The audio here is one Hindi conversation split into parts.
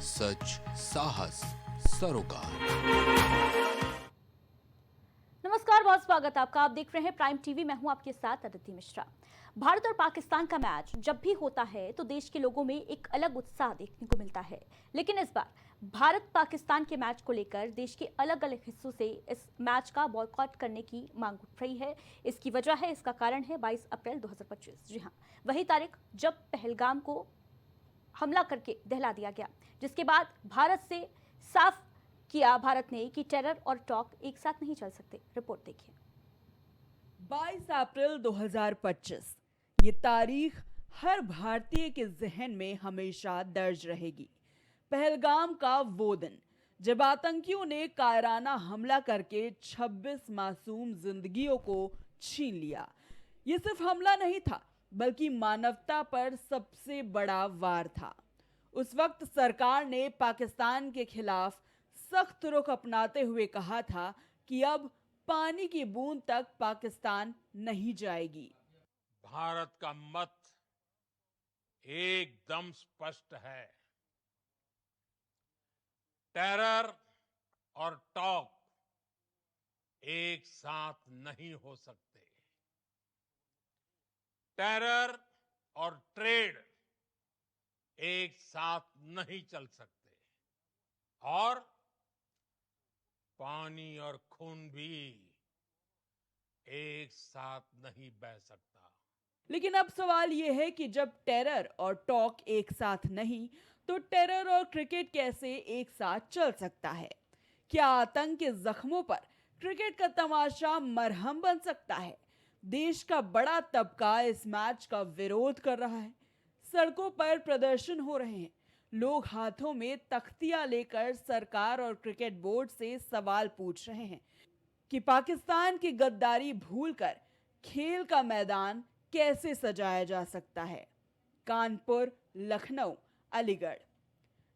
सच, साहस, सरोकार। नमस्कार, बहुत स्वागत है आपका। आप देख रहे हैं प्राइम टीवी। मैं हूं आपके साथ अदिति मिश्रा। भारत और पाकिस्तान का मैच जब भी होता है तो देश के लोगों में एक अलग उत्साह देखने को मिलता है, लेकिन इस बार भारत पाकिस्तान के मैच को लेकर देश के अलग अलग हिस्सों से इस मैच का बॉयकॉट करने की मांग उठ रही है। इसकी वजह है, इसका कारण है 22 अप्रैल 2025। जी हाँ, वही तारीख जब पहलगाम को हमला करके दहला दिया गया, जिसके बाद भारत से साफ किया भारत ने कि टेरर और टॉक एक साथ नहीं चल सकते। रिपोर्ट देखिए। 22 अप्रैल 2025 ये तारीख हर भारतीय के जहन में हमेशा दर्ज रहेगी। पहलगाम का वो दिन जब आतंकियों ने कायराना हमला करके 26 मासूम जिंदगियों को छीन लिया। ये सिर्फ हमला नहीं था, बल्कि मानवता पर सबसे बड़ा वार था। उस वक्त सरकार ने पाकिस्तान के खिलाफ सख्त रुख अपनाते हुए कहा था कि अब पानी की बूंद तक पाकिस्तान नहीं जाएगी। भारत का मत एकदम स्पष्ट है। टेरर और टॉक एक साथ नहीं हो सकते। टेरर और ट्रेड एक साथ नहीं चल सकते, और पानी और खून भी एक साथ नहीं बह सकता। लेकिन अब सवाल यह है कि जब टेरर और टॉक एक साथ नहीं, तो टेरर और क्रिकेट कैसे एक साथ चल सकता है? क्या आतंक के जख्मों पर क्रिकेट का तमाशा मरहम बन सकता है? देश का बड़ा तबका इस मैच का विरोध कर रहा है। सड़कों पर प्रदर्शन हो रहे हैं। लोग हाथों में तख्तियां लेकर सरकार और क्रिकेट बोर्ड से सवाल पूछ रहे हैं कि पाकिस्तान की गद्दारी भूलकर खेल का मैदान कैसे सजाया जा सकता है। कानपुर, लखनऊ, अलीगढ़,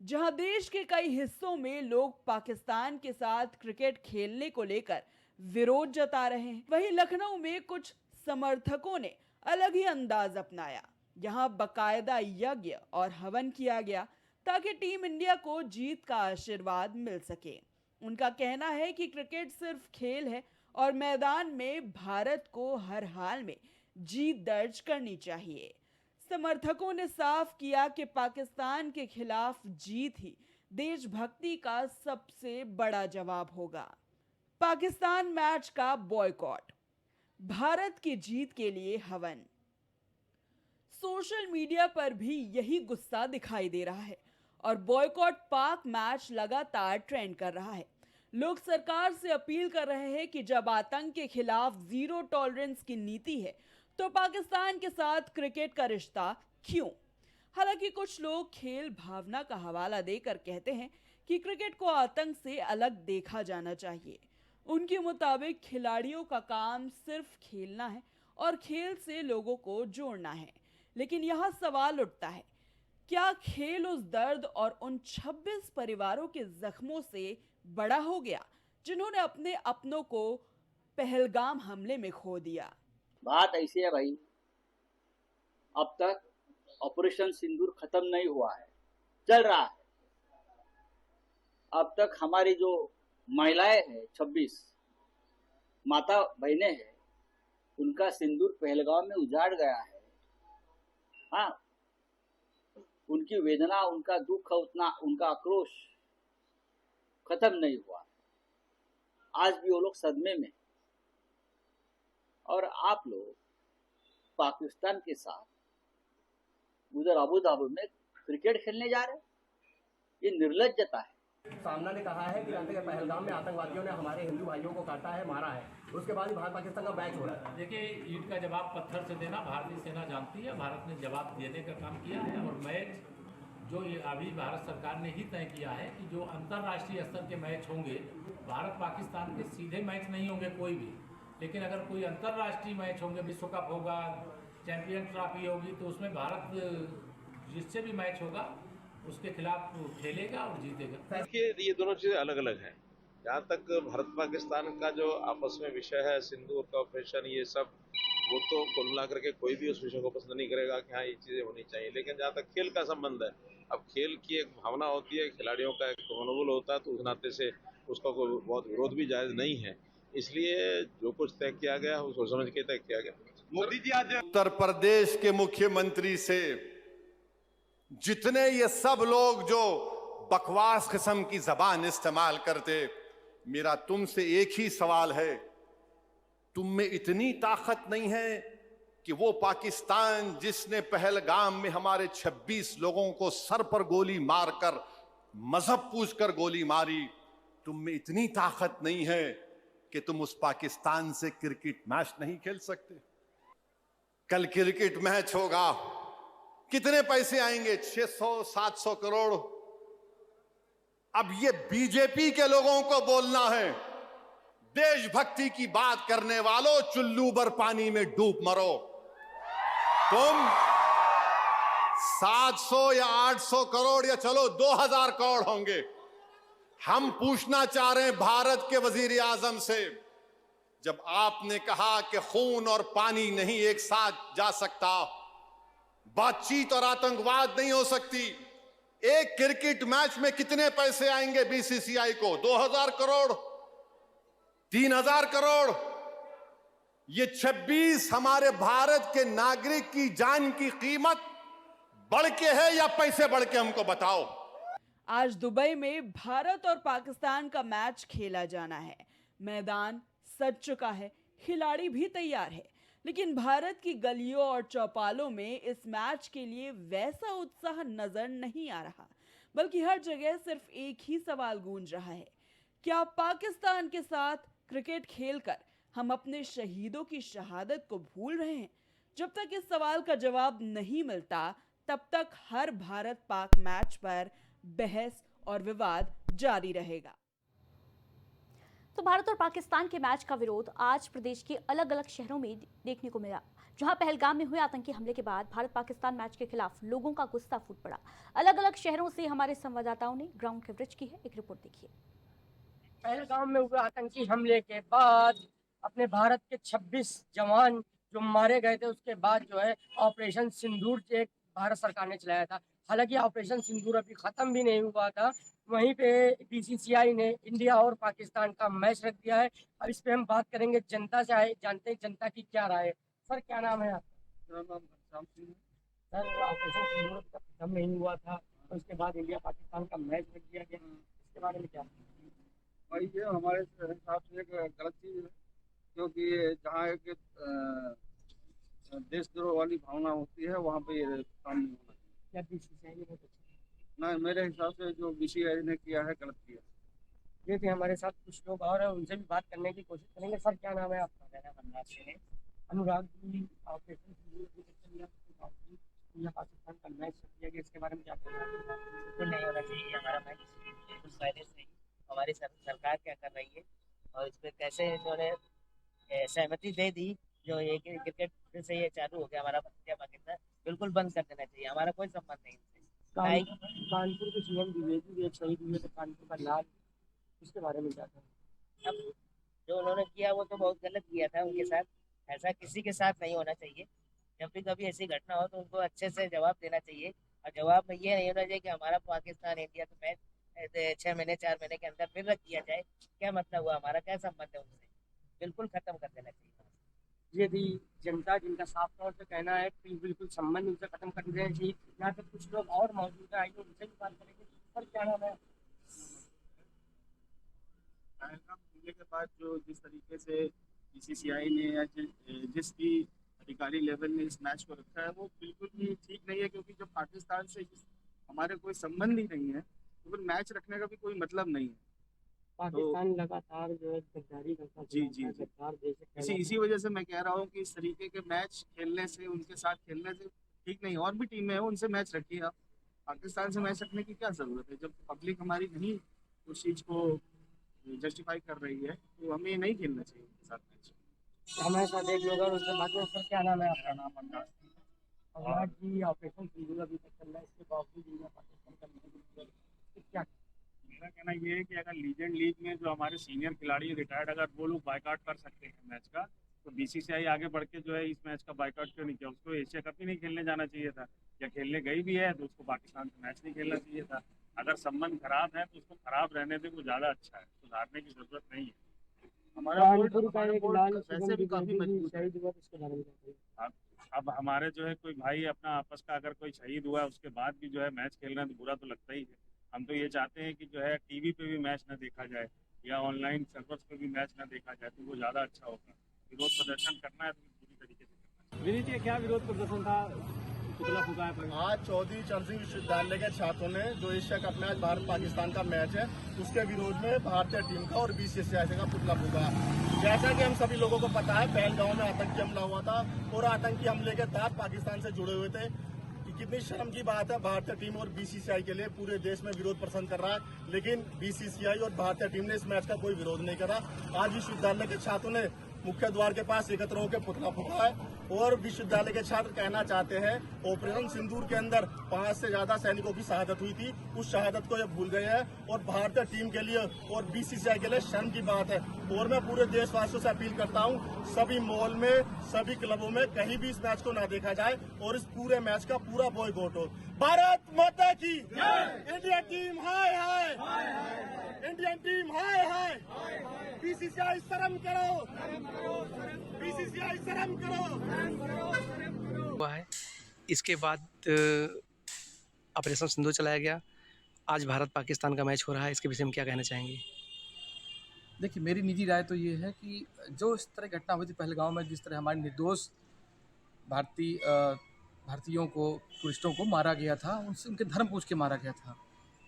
जहां देश के कई हिस्सों में लोग पाकिस्तान के साथ क्रिकेट खेलने को लेकर विरोध जता रहे हैं, वहीं लखनऊ में कुछ समर्थकों ने अलग ही अंदाज अपनाया। यहां बकायदा यज्ञ और हवन किया गया ताकि टीम इंडिया को जीत का आशीर्वाद मिल सके। उनका कहना है कि क्रिकेट सिर्फ खेल है और मैदान में भारत को हर हाल में जीत दर्ज करनी चाहिए। समर्थकों ने साफ किया कि पाकिस्तान के खिलाफ जीत ही देशभक्ति का सबसे बड़ा जवाब होगा। पाकिस्तान मैच का बॉयकॉट, भारत की जीत के लिए हवन। सोशल मीडिया पर भी यही गुस्सा दिखाई दे रहा है और बॉयकॉट पाक मैच लगातार ट्रेंड कर रहा है। लोग सरकार से अपील कर रहे हैं कि जब आतंक के खिलाफ जीरो टॉलरेंस की नीति है, तो पाकिस्तान के साथ क्रिकेट का रिश्ता क्यों? हालांकि कुछ लोग खेल भावना का हवाला देकर कहते हैं कि क्रिकेट को आतंक से अलग देखा जाना चाहिए। उनके मुताबिक खिलाड़ियों का काम सिर्फ खेलना है और खेल से लोगों को जोड़ना है। लेकिन यह सवाल उठता है, क्या खेल उस दर्द और उन 26 परिवारों के जख्मों से बड़ा हो गया जिन्होंने अपने अपनों को पहलगाम हमले में खो दिया? बात ऐसी है भाई, अब तक ऑपरेशन सिंदूर खत्म नहीं हुआ है, चल रहा है। अब तक हमारी जो महिलाएं हैं, 26 माता बहनें हैं, उनका सिंदूर पहलगाम में उजाड़ गया है। हाँ, उनकी वेदना, उनका दुख, उतना उनका आक्रोश खत्म नहीं हुआ। आज भी वो लोग सदमे में। और आप लोग पाकिस्तान के साथ उधर अबू धाबी में क्रिकेट खेलने जा रहे हैं, ये निर्लज्जता है। सामना ने कहा है कि पहलगाम में आतंकवादियों ने हमारे हिंदू भाइयों को काटा है, मारा है, उसके बाद ही भारत पाकिस्तान का मैच हो रहा है। देखिए, ईंट का जवाब पत्थर से देना भारतीय सेना जानती है। भारत ने जवाब देने का काम किया है, और मैच जो अभी भारत सरकार ने ही तय किया है कि जो अंतर्राष्ट्रीय स्तर के मैच होंगे, भारत पाकिस्तान के सीधे मैच नहीं होंगे कोई भी, लेकिन अगर कोई अंतर्राष्ट्रीय मैच होंगे, विश्व कप होगा, चैंपियन ट्रॉफी होगी, तो उसमें भारत जिससे भी मैच होगा उसके खिलाफ खेलेगा और जीतेगा। देखिए, ये दोनों चीजें अलग अलग हैं। जहाँ तक भारत पाकिस्तान का जो आपस में विषय है, सिंदूर का ऑपरेशन, ये सब, वो तो कुल मिला करके कोई भी उस विषय को पसंद नहीं करेगा कि हाँ ये चीजें होनी चाहिए। लेकिन जहाँ तक खेल का संबंध है, अब खेल की एक भावना होती है, खिलाड़ियों का एक मनोबल होता है, तो उस नाते से उसका कोई बहुत विरोध भी जायज नहीं है। इसलिए जो कुछ तय किया गया वो सोच समझ के तय किया गया। मोदी जी आज उत्तर प्रदेश के मुख्यमंत्री से जितने ये सब लोग जो बकवास किस्म की जबान इस्तेमाल करते, मेरा तुमसे एक ही सवाल है, तुम में इतनी ताकत नहीं है कि वो पाकिस्तान जिसने पहलगाम में हमारे 26 लोगों को सर पर गोली मारकर मजहब पूछकर गोली मारी, तुम में इतनी ताकत नहीं है कि तुम उस पाकिस्तान से क्रिकेट मैच नहीं खेल सकते? कल क्रिकेट मैच होगा, कितने पैसे आएंगे? 600-700 करोड़। अब ये बीजेपी के लोगों को बोलना है, देशभक्ति की बात करने वालों, चुल्लू भर पानी में डूब मरो। तुम 700 या 800 करोड़ या चलो 2000 करोड़ होंगे। हम पूछना चाह रहे हैं भारत के वजीर आजम से, जब आपने कहा कि खून और पानी नहीं एक साथ जा सकता, बातचीत और आतंकवाद नहीं हो सकती, एक क्रिकेट मैच में कितने पैसे आएंगे बीसीसीआई को? 2000 करोड़, 3000 करोड़। ये 26 हमारे भारत के नागरिक की जान की कीमत बढ़ के है या पैसे बढ़ के? हमको बताओ। आज दुबई में भारत और पाकिस्तान का मैच खेला जाना है। मैदान सज चुका है, खिलाड़ी भी तैयार है, लेकिन भारत की गलियों और चौपालों में इस मैच के लिए वैसा उत्साह नजर नहीं आ रहा, बल्कि हर जगह सिर्फ एक ही सवाल गूंज रहा है, क्या पाकिस्तान के साथ क्रिकेट खेलकर हम अपने शहीदों की शहादत को भूल रहे हैं? जब तक इस सवाल का जवाब नहीं मिलता, तब तक हर भारत पाक मैच पर बहस और विवाद जारी रहेगा। तो भारत और पाकिस्तान के मैच का विरोध आज प्रदेश के अलग अलग शहरों में देखने को मिला, जहां पहलगाम में हुए आतंकी हमले के बाद भारत पाकिस्तान मैच के खिलाफ लोगों का गुस्सा फूट पड़ा। अलग अलग शहरों से हमारे संवाददाताओं ने ग्राउंड कवरेज की है, एक रिपोर्ट देखिए। पहलगाम में हुए आतंकी हमले के बाद अपने भारत के 26 जवान जो मारे गए थे, उसके बाद जो है ऑपरेशन सिंदूर एक भारत सरकार ने चलाया था। हालांकि ऑपरेशन सिंदूर अभी खत्म भी नहीं हुआ था, वहीं पे बीसीसीआई ने इंडिया और पाकिस्तान का मैच रख दिया है। अब इस पे हम बात करेंगे जनता से, आए जानते हैं जनता की क्या राय है। सर क्या नाम है आपका? मेरा नाम घनश्याम सिंह है। सर ऑपरेशन सिंदूर खत्म नहीं हुआ था, तो उसके बाद इंडिया पाकिस्तान का मैच रख दिया गया, इसके बारे में क्या? भाई ये हमारे हिसाब से एक गलत चीज़ है, क्योंकि जहाँ एक देशद्रोह वाली भावना होती है वहाँ पे ये काम नहीं होना चाहिए। क्या बीसीसीआई ने ना, मेरे हिसाब से जो बीसीसीआई ने किया है गलत किया। ये थे हमारे साथ कुछ लोग और हैं, उनसे भी बात करने की कोशिश करेंगे। सर क्या नाम है आपका? मेरा अनुराग सिंह है। अनुराग जी, ऑपरेशन इंडिया पाकिस्तान का मैच किया गया, इसके बारे में क्या कहना है? बिल्कुल नहीं होना चाहिए हमारा मैच। कुछ पहले से ही हमारी सरकार क्या कर रही है और इस पर कैसे इन्होंने सहमति दे दी, जो ये क्रिकेट फिर से ये चालू हो गया हमारा इंडिया पाकिस्तान, बिल्कुल बंद कर देना चाहिए। हमारा कोई संबंध नहीं इससे। कानपुर के सीएम द्विवेदी एक शहीद हुए थे, कानपुर का लाल, इसके बारे में क्या कहना? अब जो उन्होंने किया वो तो बहुत गलत किया था उनके साथ, ऐसा किसी के साथ नहीं होना चाहिए। जब भी कभी ऐसी घटना हो तो उनको अच्छे से जवाब देना चाहिए, और जवाब में ये नहीं होना चाहिए कि हमारा पाकिस्तान इंडिया का मैच 6 महीने 4 महीने के अंदर फिर रख दिया जाए। क्या मतलब हुआ? हमारा क्या संबंध है उनसे? बिल्कुल खत्म कर देना चाहिए। यदि जनता जिनका साफ तौर से कहना है कि बिल्कुल संबंध उनसे खत्म कर देना चाहिए, यहाँ पे कुछ लोग और मौजूद हैं, आइए उनसे भी बात करेंगे। सर क्या नाम है? पहलगाम हमले के बाद जो जिस तरीके से बीसीसीआई ने या जिस भी अधिकारी लेवल ने इस मैच को रखा है वो बिल्कुल भी ठीक नहीं है, क्योंकि जब पाकिस्तान से हमारे कोई संबंध ही नहीं है तो फिर मैच रखने का भी कोई मतलब नहीं है। पाकिस्तान लगातार जो है गद्दारी करता है। जी इसी वजह से मैं कह रहा हूँ कि इस तरीके के मैच खेलने से, उनके साथ खेलने से ठीक नहीं। और भी टीमें हैं, उनसे मैच रखिए आप। पाकिस्तान से मैच रखने की क्या ज़रूरत है? जब पब्लिक हमारी नहीं उस चीज़ को जस्टिफाई कर रही है तो हमें नहीं खेलना चाहिए उनके साथ मैच। हमारे साथ एक लोग और उससे बात में। सर क्या नाम है आपका? नाम अनुराग जी, ऑपरेशन सिंदूर अभी तक चल रहा है, इसके बावजूद इंडिया पाकिस्तान का क्या? मेरा कहना ये है कि अगर लीजेंड लीग में जो हमारे सीनियर खिलाड़ी रिटायर्ड, अगर वो लोग बाइकआउट कर सकते हैं मैच का, तो बीसीसीआई आगे बढ़ के जो है इस मैच का बाइकआउट क्यों नहीं किया? उसको एशिया कप ही नहीं खेलने जाना चाहिए था। या खेलने गई भी है तो उसको पाकिस्तान से मैच नहीं खेलना चाहिए था। अगर संबंध खराब है तो उसको खराब रहने दे, वो ज़्यादा अच्छा है, सुधारने की जरूरत नहीं है। हमारा बोर्ड वैसे भी काफ़ी मजबूत है। अब हमारे जो है कोई भाई अपना आपस का अगर कोई शहीद हुआ है उसके बाद भी जो है मैच खेलना तो बुरा तो लगता ही है। हम तो ये चाहते हैं कि जो है टीवी पे भी मैच ना देखा जाए या ऑनलाइन सर्वर्स पे भी मैच ना देखा जाए, तो वो ज़्यादा अच्छा होगा। विरोध प्रदर्शन करना है तो पूरी तरीके से करना है। विनीत, ये क्या विरोध प्रदर्शन था? पुतला फूका है आज चौधरी चरण सिंह विश्वविद्यालय के छात्रों ने जो Asia cup match Bharat Pakistan का मैच है उसके विरोध में भारतीय टीम का और बीसीसीआई का पुतला फूका। जैसा कि हम सभी लोगों को पता है, पहलगांव में आतंकी हमला हुआ था और आतंकी हमले के तहत पाकिस्तान से जुड़े हुए थे। कितनी शर्म की बात है, भारतीय टीम और बीसीसीआई के लिए पूरे देश में विरोध प्रदर्शन कर रहा है, लेकिन बीसीसीआई और भारतीय टीम ने इस मैच का कोई विरोध नहीं करा। आज विश्वविद्यालय के छात्रों ने मुख्य द्वार के पास एकत्र होकर पुतला फूका है और विश्वविद्यालय के छात्र कहना चाहते हैं ऑपरेशन सिंदूर के अंदर 5 से ज्यादा सैनिकों की शहादत हुई थी, उस शहादत को ये भूल गए हैं और भारतीय टीम के लिए और बीसीसीआई के लिए शर्म की बात है। और मैं पूरे देशवासियों से अपील करता हूं, सभी मॉल में, सभी क्लबों में कहीं भी इस मैच को ना देखा जाए और इस पूरे मैच का पूरा बॉयकॉट हो। भारत माता की इंडिया टीम हाय हाय, इंडियन टीम हाय हाय, बीसीसीआई शर्म करो, बीसीसीआई शर्म करो। हुआ है, इसके बाद ऑपरेशन सिंदूर चलाया गया। आज भारत पाकिस्तान का मैच हो रहा है, इसके विषय में क्या कहना चाहेंगे? देखिए, मेरी निजी राय तो ये है कि जो इस तरह घटना हुई थी पहलगांव में, जिस तरह हमारे निर्दोष भारतीयों को, टूरिस्टों को मारा गया था, उनसे उनके धर्म पूछ के मारा गया था,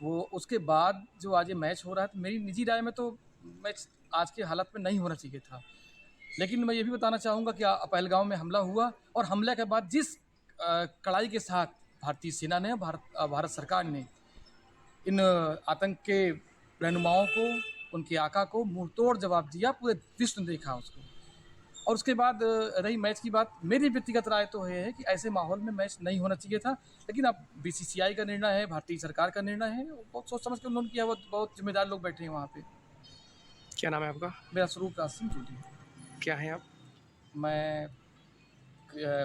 वो उसके बाद जो आज ये मैच हो रहा है, तो मेरी निजी राय में तो मैच आज की हालत में नहीं होना चाहिए था। लेकिन मैं ये भी बताना चाहूँगा कि पहलगांव में हमला हुआ और हमले के बाद जिस कड़ाई के साथ भारतीय सेना ने, भारत सरकार ने इन आतंक के रहनुमाओं को, उनके आका को मुंहतोड़ जवाब दिया, पूरे विश्व ने देखा उसको। और उसके बाद रही मैच की बात, मेरी व्यक्तिगत राय तो ये है कि ऐसे माहौल में मैच नहीं होना चाहिए था, लेकिन अब बीसीसीआई का निर्णय है, भारतीय सरकार का निर्णय है, बहुत सोच समझ के उन्होंने किया। बहुत जिम्मेदार लोग बैठे हैं वहाँ पे। क्या नाम है आपका? मेरा स्वरूप राज सिंह चौधरी। क्या है आप? मैं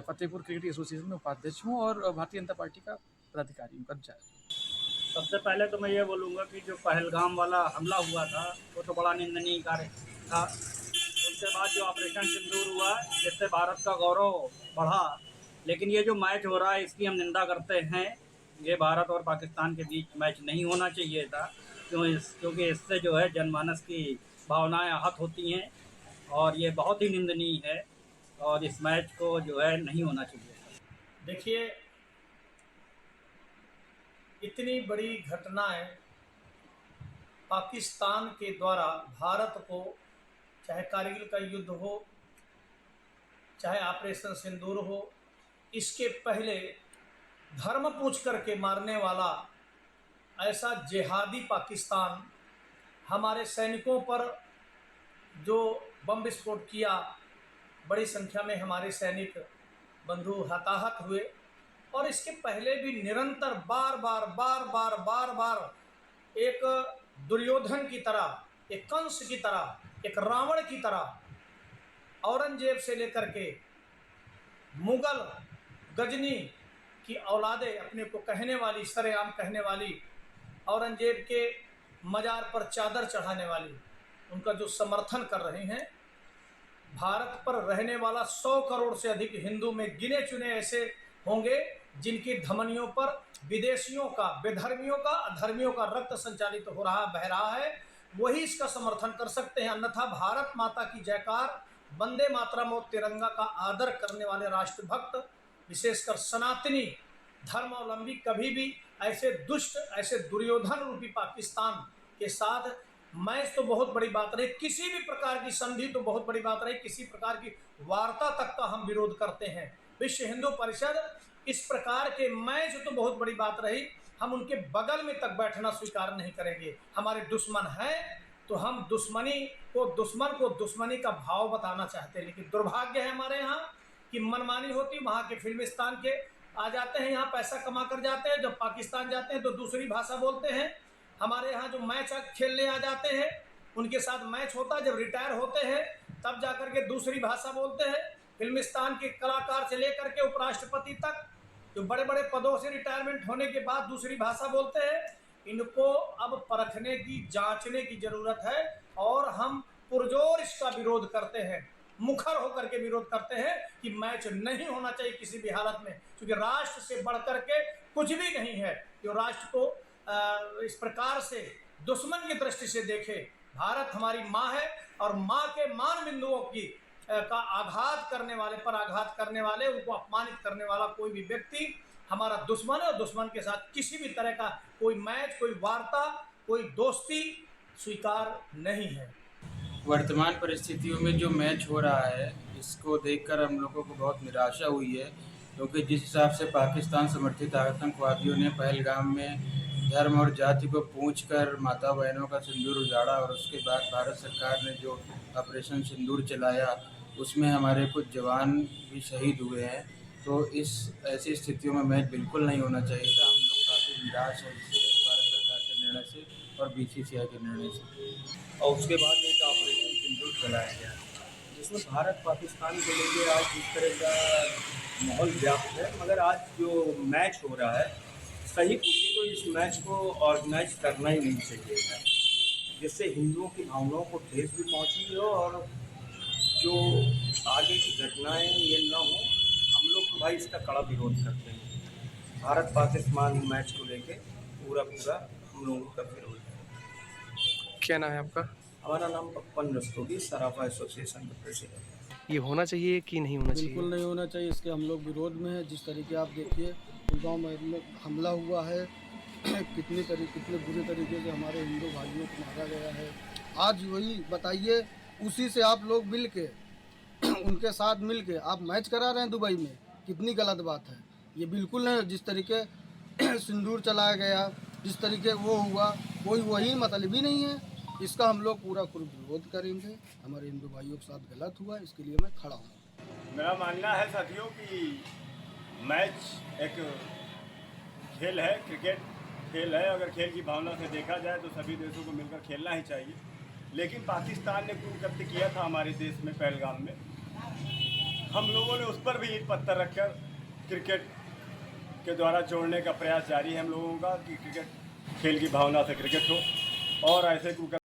फतेहपुर क्रिकेट एसोसिएशन में उपाध्यक्ष हूँ और भारतीय जनता पार्टी का पदाधिकारी हूँ, कर्मचारी। सबसे पहले तो मैं ये बोलूँगा कि जो पहलगाम वाला हमला हुआ था वो तो बड़ा निंदनीय कार्य था। उसके बाद जो ऑपरेशन सिंदूर हुआ जिससे भारत का गौरव बढ़ा, लेकिन ये जो मैच हो रहा है इसकी हम निंदा करते हैं। ये भारत और पाकिस्तान के बीच मैच नहीं होना चाहिए था, क्योंकि इससे जो है जनमानस की भावनाएं आहत होती हैं और ये बहुत ही निंदनीय है और इस मैच को जो है नहीं होना चाहिए। देखिए, इतनी बड़ी घटनाएं पाकिस्तान के द्वारा भारत को, चाहे कारगिल का युद्ध हो, चाहे ऑपरेशन सिंदूर हो, इसके पहले धर्म पूछ करके मारने वाला ऐसा जिहादी पाकिस्तान हमारे सैनिकों पर जो बम विस्फोट किया, बड़ी संख्या में हमारे सैनिक बंधु हताहत हुए। और इसके पहले भी निरंतर बार बार एक दुर्योधन की तरह, एक कंस की तरह, एक रावण की तरह औरंगजेब से लेकर के मुगल गजनी की औलादें अपने को कहने वाली, सरेआम कहने वाली, औरंगजेब के मजार पर चादर चढ़ाने वाली, उनका जो समर्थन कर रहे हैं। भारत पर रहने वाला 100 करोड़ से अधिक हिंदू में गिने चुने ऐसे होंगे जिनकी धमनियों पर विदेशियों का, बेधर्मियों का, अधर्मियों का रक्त संचालित हो रहा, बह रहा है, वही इसका समर्थन कर सकते हैं। अन्यथा भारत माता की जयकार, वंदे मातरम और तिरंगा का आदर करने वाले राष्ट्रभक्त, विशेषकर सनातनी धर्मावलंबी, कभी भी ऐसे दुष्ट, ऐसे दुर्योधन रूपी पाकिस्तान के साथ मैच तो बहुत बड़ी बात रही, किसी भी प्रकार की संधि तो बहुत बड़ी बात रही, किसी प्रकार की वार्ता तक का हम विरोध करते हैं। विश्व हिंदू परिषद इस प्रकार के मैच तो बहुत बड़ी बात रही, हम उनके बगल में तक बैठना स्वीकार नहीं करेंगे। हमारे दुश्मन हैं तो हम दुश्मन को दुश्मनी का भाव बताना चाहते हैं, लेकिन दुर्भाग्य है हमारे यहाँ कि मनमानी होती। वहाँ के फिल्मिस्तान के आ जाते हैं, यहाँ पैसा कमा कर जाते हैं, जब पाकिस्तान जाते हैं तो दूसरी भाषा बोलते हैं। हमारे यहाँ जो मैच खेलने आ जाते हैं, उनके साथ मैच होता है, जब रिटायर होते हैं तब जाकर के दूसरी भाषा बोलते हैं। फिल्मिस्तान के कलाकार से लेकर के उपराष्ट्रपति तक जो बड़े बड़े पदों से रिटायरमेंट होने के बाद दूसरी भाषा बोलते हैं, इनको अब परखने की, जांचने की जरूरत है। और हम पुरजोर इसका विरोध करते हैं, मुखर होकर के विरोध करते हैं कि मैच नहीं होना चाहिए किसी भी हालत में, क्योंकि राष्ट्र से बढ़कर के कुछ भी नहीं है जो राष्ट्र को इस प्रकार से दुश्मन की दृष्टि से देखे। भारत हमारी माँ है और माँ के मान बिंदुओं की का आघात करने वाले, पर आघात करने वाले, उनको अपमानित करने वाला कोई भी व्यक्ति हमारा दुश्मन है। और दुश्मन के साथ किसी भी तरह का कोई मैच, कोई वार्ता, कोई दोस्ती स्वीकार नहीं है। वर्तमान परिस्थितियों में जो मैच हो रहा है, इसको देखकर हम लोगों को बहुत निराशा हुई है, क्योंकि जिस हिसाब से पाकिस्तान समर्थित आतंकवादियों ने पहलगाम में धर्म और जाति को पूछकर माता बहनों का सिंदूर उजाड़ा और उसके बाद भारत सरकार ने जो ऑपरेशन सिंदूर चलाया, उसमें हमारे कुछ जवान भी शहीद हुए हैं। तो इस ऐसी स्थितियों में मैच बिल्कुल नहीं होना चाहिए था। हम लोग काफ़ी निराश हैं इससे, भारत सरकार के निर्णय से और BCCI के निर्णय से। और उसके बाद एक ऑपरेशन सिंदूर चलाया गया, जिसमें भारत पाकिस्तान को लेकर आज जिस तरह का माहौल व्याप्त है, मगर आज जो मैच हो रहा है, सही पूछिए तो इस मैच को ऑर्गेनाइज करना ही नहीं चाहिए था, जिससे हिंदुओं की भावनाओं को ठेस भी पहुंची हो और जो आगे की घटनाएं ये न हो। हम लोग तो भाई इसका कड़ा विरोध करते हैं। भारत पाकिस्तान मैच को लेके पूरा हम लोगों का विरोध है। क्या नाम है आपका? हमारा नाम पप्पन रस्तोगी, सराफा एसोसिएशन का प्रेसिडेंट। ये होना चाहिए कि नहीं होना चाहिए? बिल्कुल नहीं होना चाहिए, इसके हम लोग विरोध में हैं। जिस तरीके आप देखिए पुलवामा में हमला हुआ है, कितने बुरे तरीके से हमारे हिंदू भाइयों को मारा गया है। आज वही बताइए, उसी से आप लोग मिल के उनके साथ मिल के आप मैच करा रहे हैं दुबई में, कितनी गलत बात है। ये बिल्कुल नहीं, जिस तरीके सिंदूर चलाया गया, जिस तरीके वो हुआ, कोई वही मतलब ही नहीं है। इसका हम लोग पूरा विरोध करेंगे। हमारे हिंदू भाइयों के साथ गलत हुआ, इसके लिए मैं खड़ा हूँ। मेरा मानना है साथियों कि मैच एक खेल है, क्रिकेट खेल है। अगर खेल की भावना से देखा जाए तो सभी देशों को मिलकर खेलना ही चाहिए। लेकिन पाकिस्तान ने कुकृत्य किया था हमारे देश में पहलगाम में। हम लोगों ने उस पर भी ईंट पत्थर रखकर क्रिकेट के द्वारा जोड़ने का प्रयास जारी है हम लोगों का, कि क्रिकेट खेल की भावना से क्रिकेट हो और ऐसे कुकृत्य